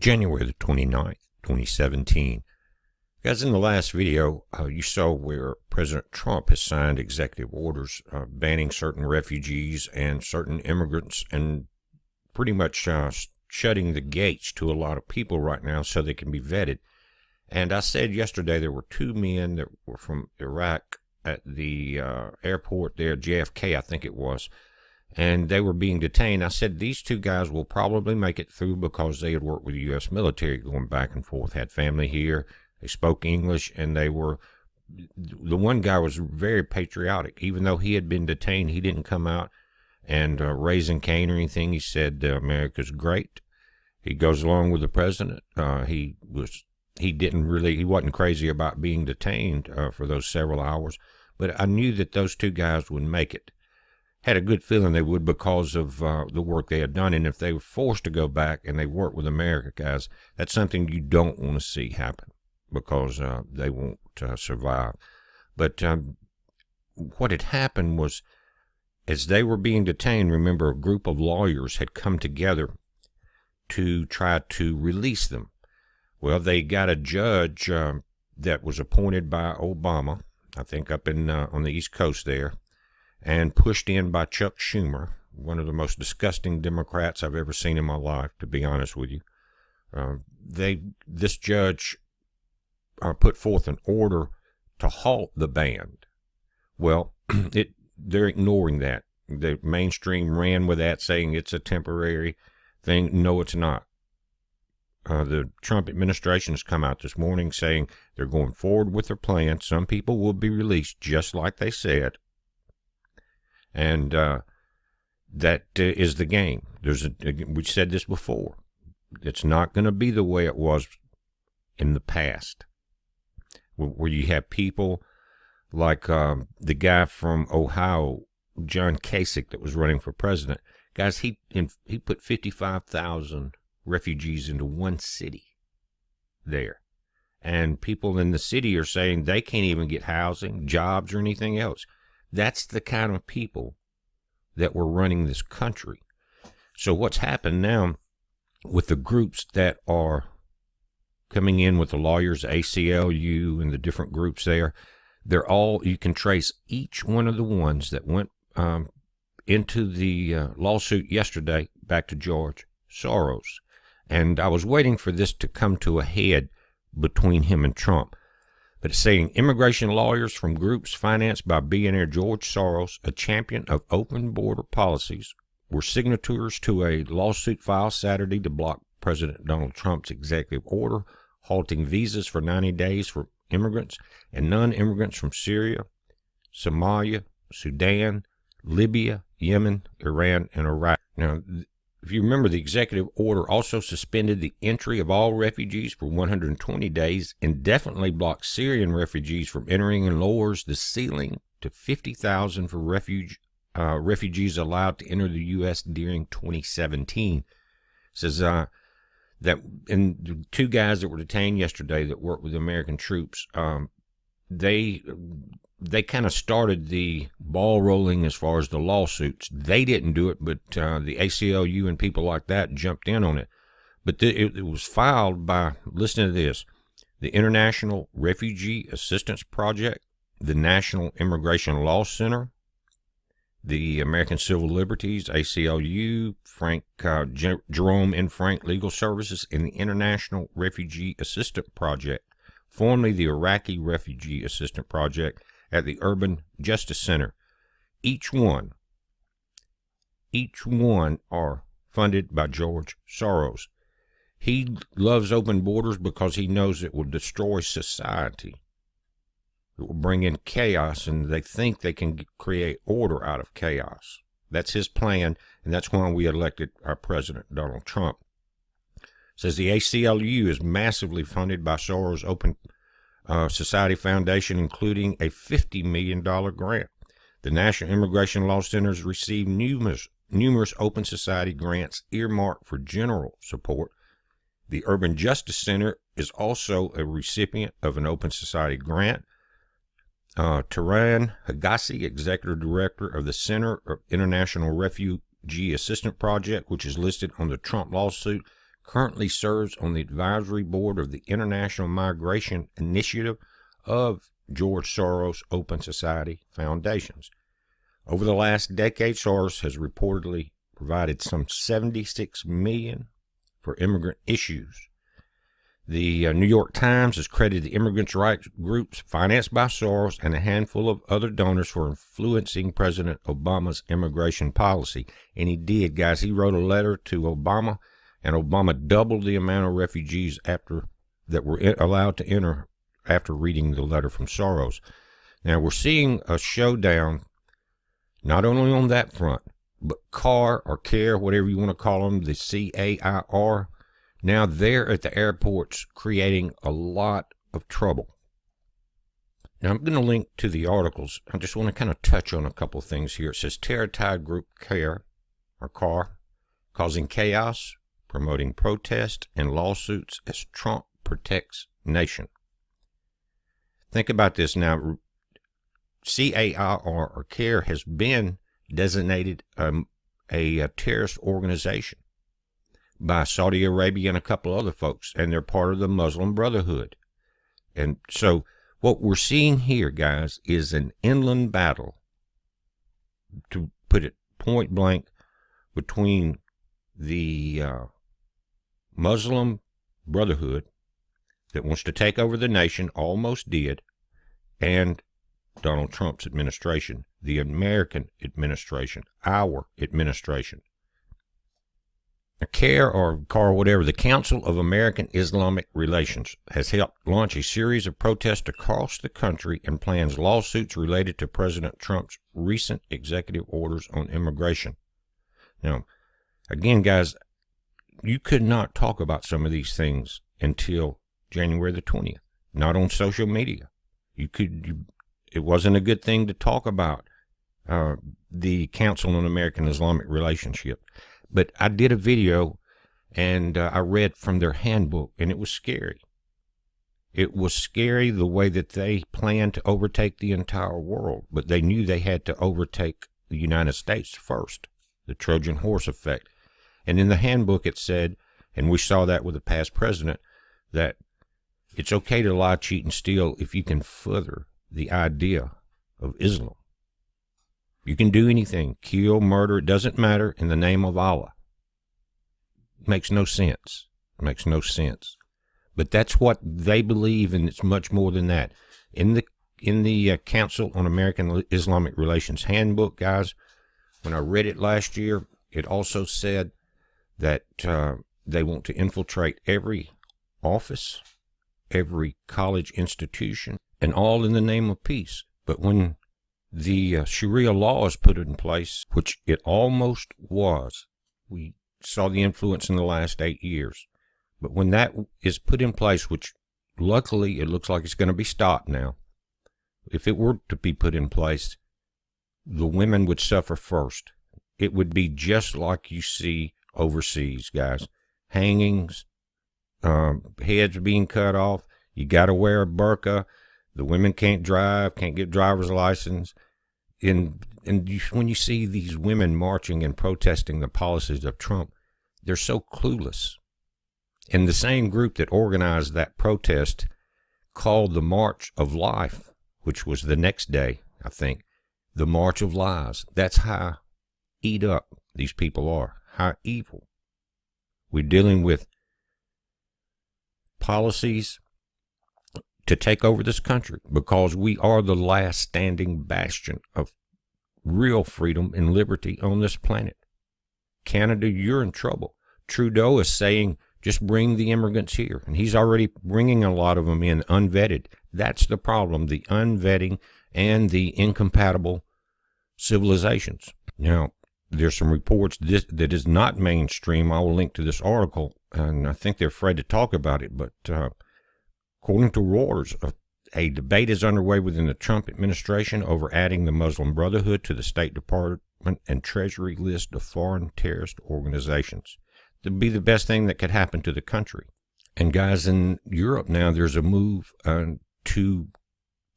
January the 29th, 2017. Guys, in the last video, you saw where President Trump has signed executive orders banning certain refugees and certain immigrants and pretty much shutting the gates to a lot of people right now so they can be vetted. And I said yesterday there were two men that were from Iraq at the airport there, JFK, I think it was, and they were being detained. I said these two guys will probably make it through because they had worked with the U.S. military going back and forth, had family here, they spoke English, and the one guy was very patriotic. Even though he had been detained, he didn't come out and raising Cain or anything. He said America's great. He goes along with the president. He wasn't crazy about being detained for those several hours, but I knew that those two guys would make it. Had a good feeling they would because of the work they had done, and if they were forced to go back and they worked with America, guys, that's something you don't want to see happen because they won't survive. But what had happened was, as they were being detained, remember, a group of lawyers had come together to try to release them. Well, they got a judge that was appointed by Obama, I think up in on the East Coast there, and pushed in by Chuck Schumer, one of the most disgusting Democrats I've ever seen in my life, to be honest with you. This judge put forth an order to halt the ban. Well, they're ignoring that. The mainstream ran with that, saying it's a temporary thing. No, it's not. The Trump administration has come out this morning saying they're going forward with their plan. Some people will be released, just like they said. And that is the game. We said this before. It's not going to be the way it was in the past, where you have people like the guy from Ohio, John Kasich, that was running for president. Guys, he put 55,000 refugees into one city there. And people in the city are saying they can't even get housing, jobs, or anything else. That's the kind of people that were running this country. So what's happened now with the groups that are coming in with the lawyers, ACLU, and the different groups there, they're all, you can trace each one of the ones that went into the lawsuit yesterday back to George Soros. And I was waiting for this to come to a head between him and Trump. But it's saying immigration lawyers from groups financed by billionaire George Soros, a champion of open border policies, were signatories to a lawsuit filed Saturday to block President Donald Trump's executive order halting visas for 90 days for immigrants and non-immigrants from Syria, Somalia, Sudan, Libya, Yemen, Iran, and Iraq. Now, if you remember, the executive order also suspended the entry of all refugees for 120 days, indefinitely blocked Syrian refugees from entering, and lowers the ceiling to 50,000 for refugees allowed to enter the U.S. during 2017. It says that the two guys that were detained yesterday that worked with American troops, they kind of started the ball rolling as far as the lawsuits. They didn't do it, but the ACLU and people like that jumped in on it. But it was filed by, listen to this, the International Refugee Assistance Project, the National Immigration Law Center, the American Civil Liberties, ACLU, Jerome and Frank Legal Services, and the International Refugee Assistance Project, formerly the Iraqi Refugee Assistance Project, at the Urban Justice Center. Each one are funded by George Soros. He loves open borders because he knows it will destroy society. It will bring in chaos, and they think they can create order out of chaos. That's his plan, and that's why we elected our president, Donald Trump. It says the ACLU is massively funded by Soros' Open Society Foundation, including a $50 million grant. The National Immigration Law Center has received numerous Open Society grants earmarked for general support. The Urban Justice Center is also a recipient of an Open Society grant. Taran Hagassi, Executive Director of the Center of International Refugee Assistance Project, which is listed on the Trump lawsuit, currently serves on the advisory board of the International Migration Initiative of George Soros Open Society Foundations. Over the last decade, Soros has reportedly provided some $76 million for immigrant issues. The New York Times has credited the immigrants' rights groups financed by Soros and a handful of other donors for influencing President Obama's immigration policy. And he did, guys. He wrote a letter to Obama, and Obama doubled the amount of refugees that were allowed to enter after reading the letter from Soros. Now, we're seeing a showdown not only on that front, but CAR or CARE, whatever you want to call them, the CAIR. Now they're at the airports creating a lot of trouble. Now I'm going to link to the articles. I just want to kind of touch on a couple of things here. It says terror-tied group CARE, or CAR, causing chaos, promoting protest and lawsuits as Trump protects nation. Think about this now. CAIR or CARE has been designated a terrorist organization by Saudi Arabia and a couple other folks, and they're part of the Muslim Brotherhood. And so what we're seeing here, guys, is an inland battle, to put it point blank, between the Muslim Brotherhood that wants to take over the nation, almost did, and Donald Trump's administration, the American administration, our administration. CARE or CAR, whatever, the Council of American Islamic Relations, has helped launch a series of protests across the country and plans lawsuits related to President Trump's recent executive orders on immigration. Now, again, guys, you could not talk about some of these things until January the 20th, not on social media. It wasn't a good thing to talk about the Council on American Islamic Relationship. But I did a video, and I read from their handbook, and it was scary. It was scary the way that they planned to overtake the entire world, but they knew they had to overtake the United States first, the Trojan horse effect. And in the handbook it said, and we saw that with the past president, that it's okay to lie, cheat, and steal if you can further the idea of Islam. You can do anything, kill, murder, it doesn't matter, in the name of Allah. It makes no sense. It makes no sense. But that's what they believe, and it's much more than that. In the Council on American Islamic Relations handbook, guys, when I read it last year, it also said that they want to infiltrate every office, every college institution, and all in the name of peace. But when the Sharia law is put in place, which it almost was, we saw the influence in the last 8 years, but when that is put in place, which luckily it looks like it's going to be stopped now, if it were to be put in place, the women would suffer first. It would be just like you see overseas, guys. Hangings, heads being cut off, you got to wear a burqa. The women can't drive, can't get driver's license. When you see these women marching and protesting the policies of Trump, they're so clueless. And the same group that organized that protest called the March of Life, which was the next day, I think, the March of Lies. That's how eat up these people are, how evil. We're dealing with policies to take over this country because we are the last standing bastion of real freedom and liberty on this planet. Canada, you're in trouble. Trudeau is saying, just bring the immigrants here. And he's already bringing a lot of them in unvetted. That's the problem, the unvetting and the incompatible civilizations. Now, there's some reports that is not mainstream. I will link to this article, and I think they're afraid to talk about it, but according to Reuters, a debate is underway within the Trump administration over adding the Muslim Brotherhood to the State Department and Treasury list of foreign terrorist organizations. It would be the best thing that could happen to the country. And guys, in Europe now, there's a move to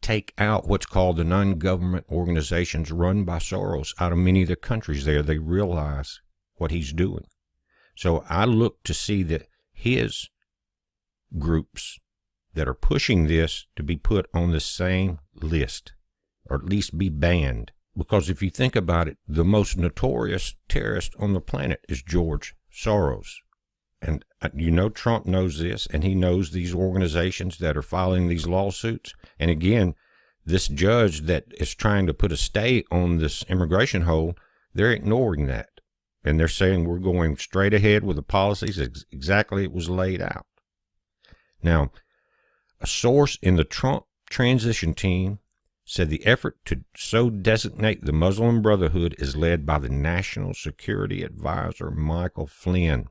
take out what's called the non-government organizations run by Soros out of many of the countries there. They realize what he's doing. So I look to see that his groups that are pushing this to be put on the same list, or at least be banned. Because if you think about it, the most notorious terrorist on the planet is George Soros. And Trump knows this, and he knows these organizations that are filing these lawsuits. And again, this judge that is trying to put a stay on this immigration hold, they're ignoring that. And they're saying we're going straight ahead with the policies exactly it was laid out. Now, a source in the Trump transition team said the effort to so designate the Muslim Brotherhood is led by the National Security Advisor Michael Flynn.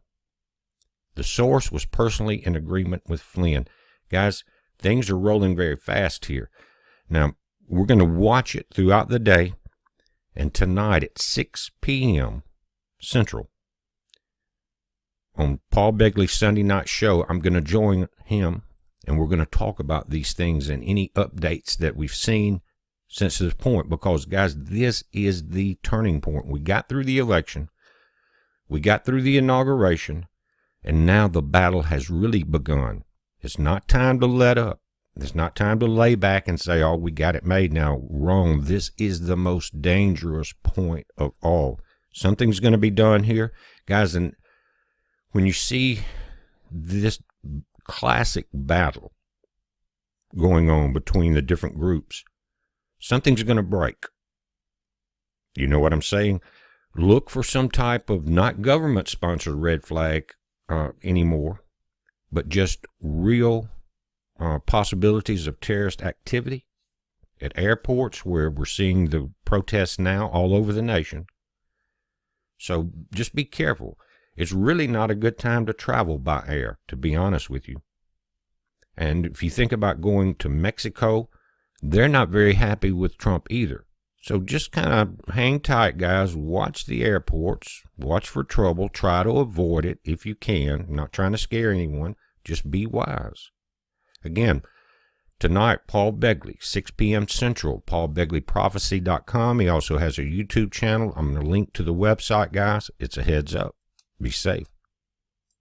The source was personally in agreement with Flynn. Guys, things are rolling very fast here. Now, we're going to watch it throughout the day, and tonight at 6 p.m. Central, on Paul Begley's Sunday night show, I'm going to join him, and we're going to talk about these things and any updates that we've seen since this point, because, guys, this is the turning point. We got through the election, we got through the inauguration, and now the battle has really begun. It's not time to let up. It's not time to lay back and say, oh, we got it made now. Wrong. This is the most dangerous point of all. Something's going to be done here. Guys, and when you see this classic battle going on between the different groups, something's going to break. You know what I'm saying? Look for some type of not government-sponsored red flag anymore, but just real possibilities of terrorist activity at airports, where we're seeing the protests now all over the nation. So just be careful. It's really not a good time to travel by air, to be honest with you. And if you think about going to Mexico, they're not very happy with Trump either. So just kind of hang tight, guys. Watch the airports. Watch for trouble. Try to avoid it if you can. I'm not trying to scare anyone. Just be wise. Again, tonight, Paul Begley, 6 p.m. Central, paulbegleyprophecy.com. He also has a YouTube channel. I'm going to link to the website, guys. It's a heads up. Be safe.